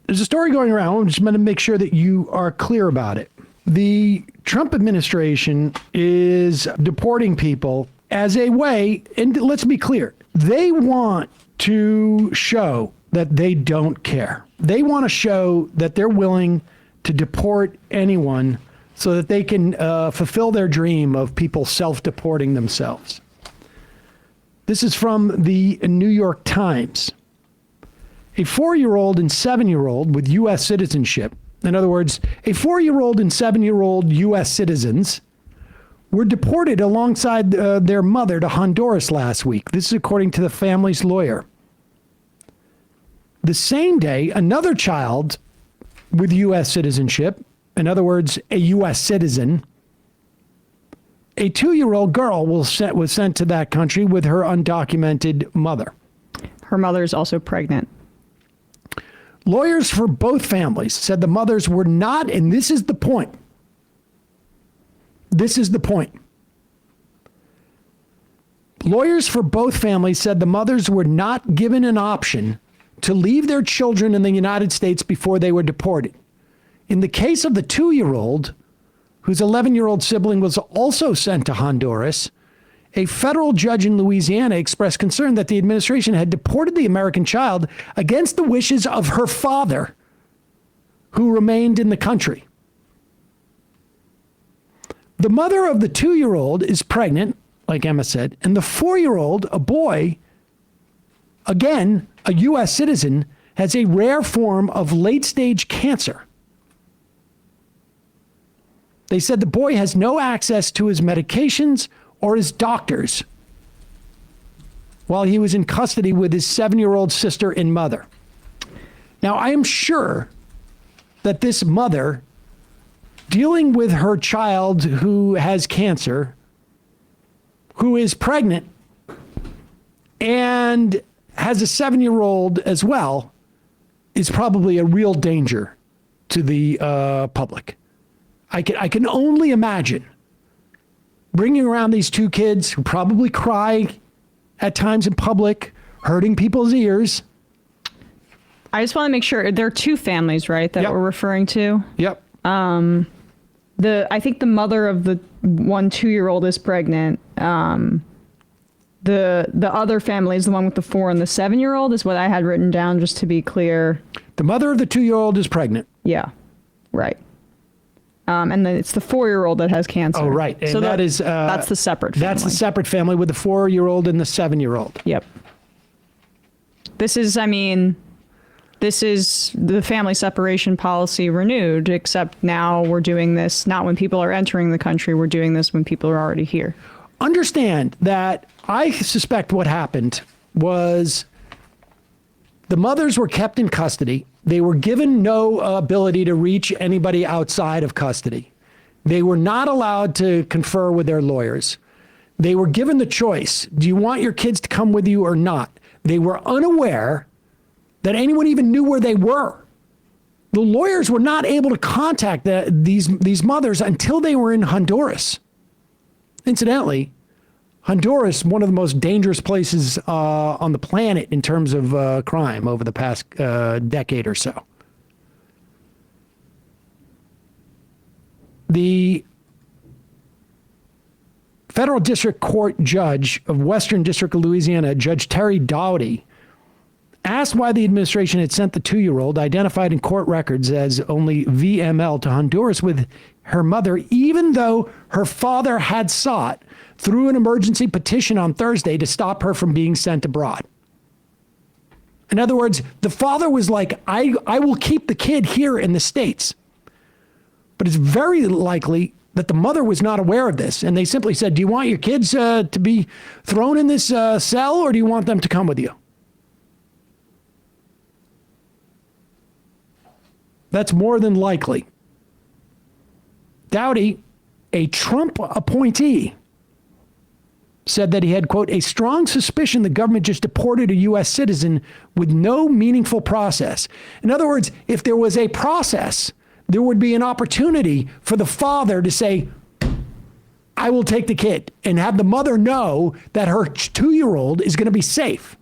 There's a story going around. I'm just going to make sure that you are clear about it. The Trump administration is deporting people as a way, and let's be clear, they want to show that they don't care. They want to show that they're willing to deport anyone so that they can fulfill their dream of people self-deporting themselves. This is from the New York Times. A 4-year-old and 7-year-old with U.S. citizenship, in other words, a 4-year-old and 7-year-old U.S. citizens were deported alongside their mother to Honduras last week. This is according to the family's lawyer. The same day, another child with U.S. citizenship, in other words, a U.S. citizen, a 2-year-old girl was sent to that country with her undocumented mother. Her mother is also pregnant. Lawyers for both families said the mothers were not, and this is the point. This is the point. Lawyers for both families said the mothers were not given an option to leave their children in the United States before they were deported. In the case of the 2-year-old, whose 11-year-old sibling was also sent to Honduras, a federal judge in Louisiana expressed concern that the administration had deported the American child against the wishes of her father, who remained in the country. The mother of the 2-year-old is pregnant, like Emma said, and the 4-year-old, a boy, again, a U.S. citizen, has a rare form of late-stage cancer. They said the boy has no access to his medications or his doctors while he was in custody with his 7-year-old sister and mother. Now, I am sure that this mother, dealing with her child who has cancer, who is pregnant, and has a 7-year-old as well, is probably a real danger to the public. I can only imagine bringing around these 2 kids who probably cry at times in public, hurting people's ears. I just want to make sure there are 2 families, right, that we're referring to? Yep. I think the mother of the 2-year-old is pregnant. The other family is the one with the 4 and the 7-year-old is what I had written down, just to be clear. The mother of the 2-year-old is pregnant. Yeah, right. And then it's the 4-year-old that has cancer. Oh, right. And so that's the separate family. That's the separate family with the 4-year-old and the 7-year-old. Yep. This is the family separation policy renewed, except now we're doing this not when people are entering the country, we're doing this when people are already here. Understand that I suspect what happened was the mothers were kept in custody. They were given no ability to reach anybody outside of custody. They were not allowed to confer with their lawyers. They were given the choice. Do you want your kids to come with you or not? They were unaware that anyone even knew where they were. The lawyers were not able to contact these mothers until they were in Honduras. Incidentally, Honduras, one of the most dangerous places on the planet in terms of crime over the past decade or so. The federal district court judge of Western District of Louisiana, Judge Terry Dowdy, asked why the administration had sent the 2-year-old, identified in court records as only VML, to Honduras with her mother, even though her father had sought through an emergency petition on Thursday to stop her from being sent abroad. In other words, the father was like, I will keep the kid here in the States. But it's very likely that the mother was not aware of this. And they simply said, do you want your kids to be thrown in this cell, or do you want them to come with you? That's more than likely. Dowdy, a Trump appointee, said that he had, quote, a strong suspicion the government just deported a U.S. citizen with no meaningful process. In other words, if there was a process, there would be an opportunity for the father to say, I will take the kid, and have the mother know that her 2-year-old is going to be safe.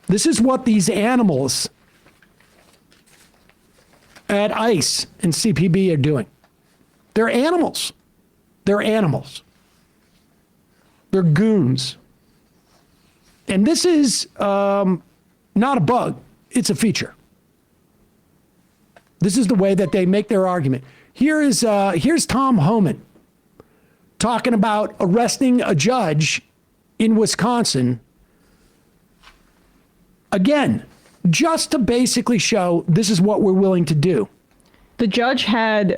This is what these animals at ICE and CPB are doing. They're animals. They're animals. They're goons. And this is not a bug. It's a feature. This is the way that they make their argument. Here's Tom Homan talking about arresting a judge in Wisconsin. Again, just to basically show this is what we're willing to do. The judge had,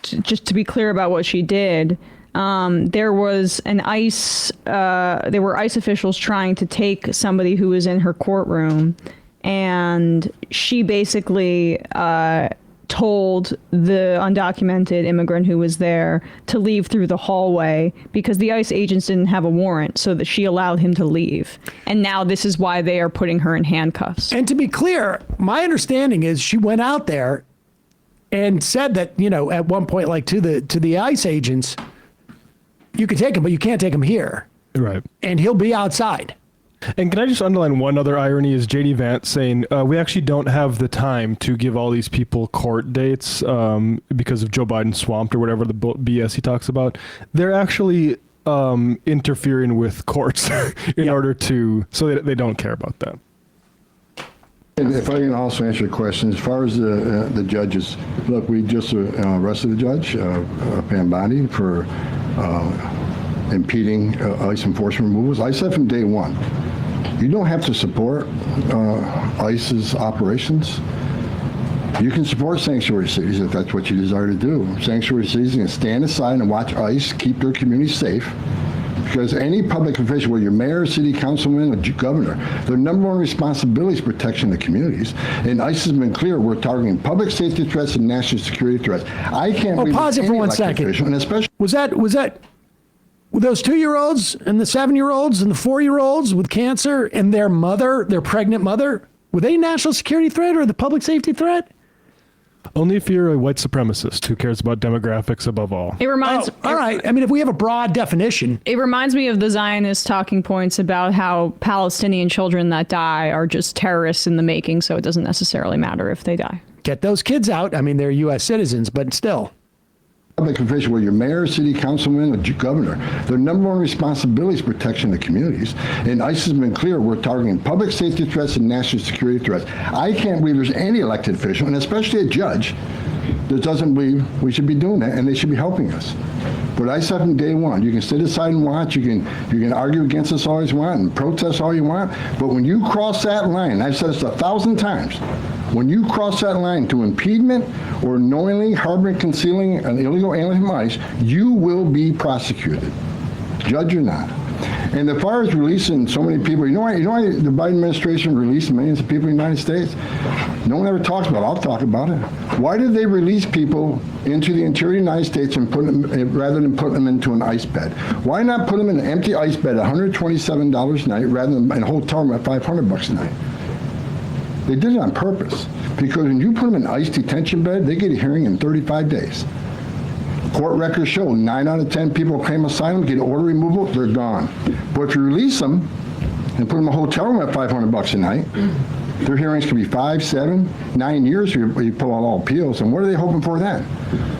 just to be clear about what she did, there was an ICE, there were ICE officials trying to take somebody who was in her courtroom, and she basically told the undocumented immigrant who was there to leave through the hallway because the ICE agents didn't have a warrant, so that she allowed him to leave. And now this is why they are putting her in handcuffs. And to be clear, my understanding is she went out there and said that, you know, at one point, like to the ICE agents, you can take him, but you can't take him here. Right. And he'll be outside. And can I just underline one other irony is J.D. Vance saying, we actually don't have the time to give all these people court dates because of Joe Biden swamped or whatever the BS he talks about. They're actually interfering with courts in order to, so they don't care about that. And if I can also answer your question, as far as the judges, look, we just arrested a judge, Pam Bondi, for impeding ICE enforcement removals. I said from day one, you don't have to support ICE's operations. You can support sanctuary cities if that's what you desire to do. Sanctuary cities can stand aside and watch ICE keep their communities safe. Because any public official, whether you're mayor, city councilman, or governor, their number one responsibility is protection of the communities. And ICE has been clear, we're targeting public safety threats and national security threats. I can't believe pause it for 1 second. Official, and especially Was that those 2-year-olds and the 7-year-olds and the 4-year-olds with cancer and their mother, their pregnant mother, were they a national security threat or the public safety threat? Only if you're a white supremacist who cares about demographics above all. It reminds. All right. I mean, if we have a broad definition. It reminds me of the Zionist talking points about how Palestinian children that die are just terrorists in the making, so it doesn't necessarily matter if they die. Get those kids out. I mean, they're U.S. citizens, but still. public official, whether you're mayor, city councilman, or governor, their number one responsibility is protection of the communities. And ICE has been clear, we're targeting public safety threats and national security threats. I can't believe there's any elected official, and especially a judge, that doesn't believe we should be doing that, and they should be helping us. But I said from day one, you can sit aside and watch, you can argue against us all you want and protest all you want, but when you cross that line, I've said this 1,000 times, when you cross that line to impediment or knowingly harboring, concealing an illegal alien from ICE, you will be prosecuted, judge or not. And as far as releasing so many people, you know why the Biden administration released millions of people in the United States? No one ever talks about it. I'll talk about it. Why did they release people into the interior of the United States and put them, rather than put them into an ICE bed? Why not put them in an empty ICE bed at $127 a night rather than in a hotel room at $500 a night? They did it on purpose, because when you put them in an ICE detention bed, they get a hearing in 35 days. Court records show 9 out of 10 people claim asylum, get order removal, they're gone. But if you release them and put them in a hotel room at $500 a night, their hearings could be 5, 7, 9 years if you pull out all appeals. And what are they hoping for then?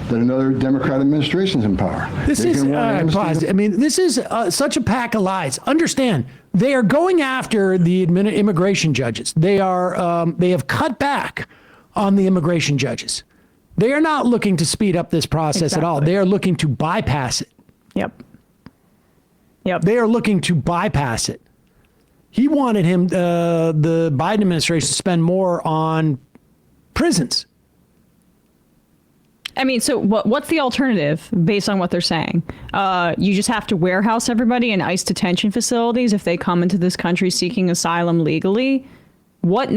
That another Democrat administration's in power. This is, pause. I mean, this is such a pack of lies. Understand, they are going after the immigration judges. They have cut back on the immigration judges. They are not looking to speed up this process at all. They are looking to bypass it. Yep. They are looking to bypass it. He wanted the Biden administration to spend more on prisons. I mean, so what's the alternative based on what they're saying? You just have to warehouse everybody in ICE detention facilities if they come into this country seeking asylum legally. What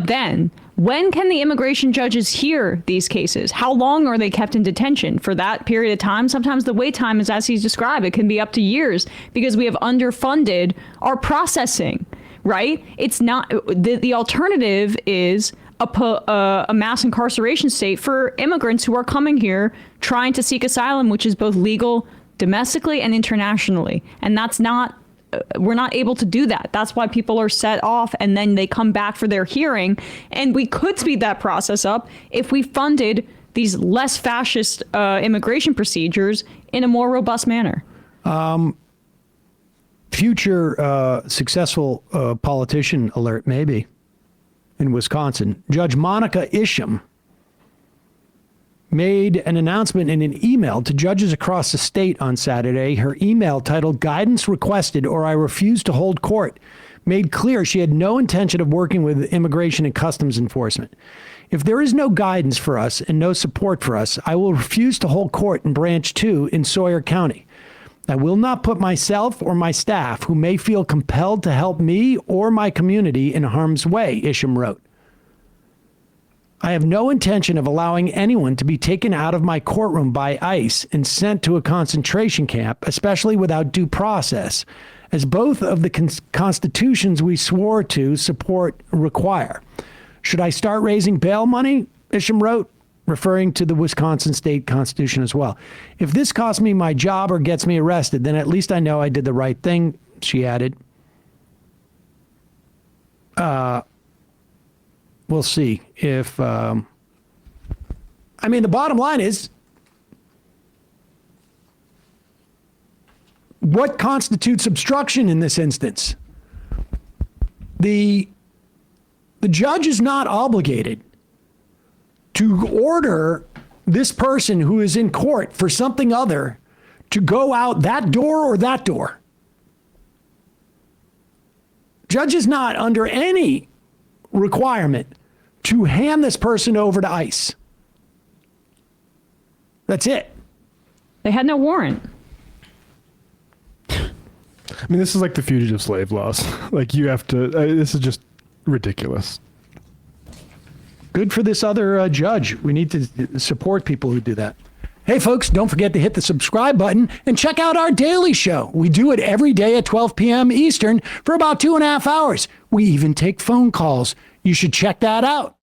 then? When can the immigration judges hear these cases? How long are they kept in detention? For that period of time? Sometimes the wait time is as he's described. It can be up to years because we have underfunded our processing, right? It's not, the alternative is a mass incarceration state for immigrants who are coming here trying to seek asylum, which is both legal domestically and internationally. And that's not we're not able to do that. That's why people are set off and then they come back for their hearing. And we could speed that process up if we funded these less fascist immigration procedures in a more robust manner. Future successful politician alert, maybe, in Wisconsin. Judge Monica Isham made an announcement in an email to judges across the state on Saturday. Her email, titled "Guidance Requested or I Refuse to Hold Court," made clear she had no intention of working with Immigration and Customs Enforcement. "If there is no guidance for us and no support for us, I will refuse to hold court in Branch 2 in Sawyer County. I will not put myself or my staff, who may feel compelled to help me or my community, in harm's way," Isham wrote. "I have no intention of allowing anyone to be taken out of my courtroom by ICE and sent to a concentration camp, especially without due process, as both of the constitutions we swore to support require. Should I start raising bail money?" Isham wrote, referring to the Wisconsin state constitution as well. "If this costs me my job or gets me arrested, then at least I know I did the right thing," she added. We'll see if, the bottom line is, what constitutes obstruction in this instance? The judge is not obligated to order this person who is in court for something other to go out that door or that door. Judge is not under any requirement to hand this person over to ICE. That's it. They had no warrant. This is like the fugitive slave laws. Like, you have to, this is just ridiculous. Good for this other judge. We need to support people who do that. Hey, folks, don't forget to hit the subscribe button and check out our daily show. We do it every day at 12 p.m. Eastern for about 2.5 hours. We even take phone calls. You should check that out.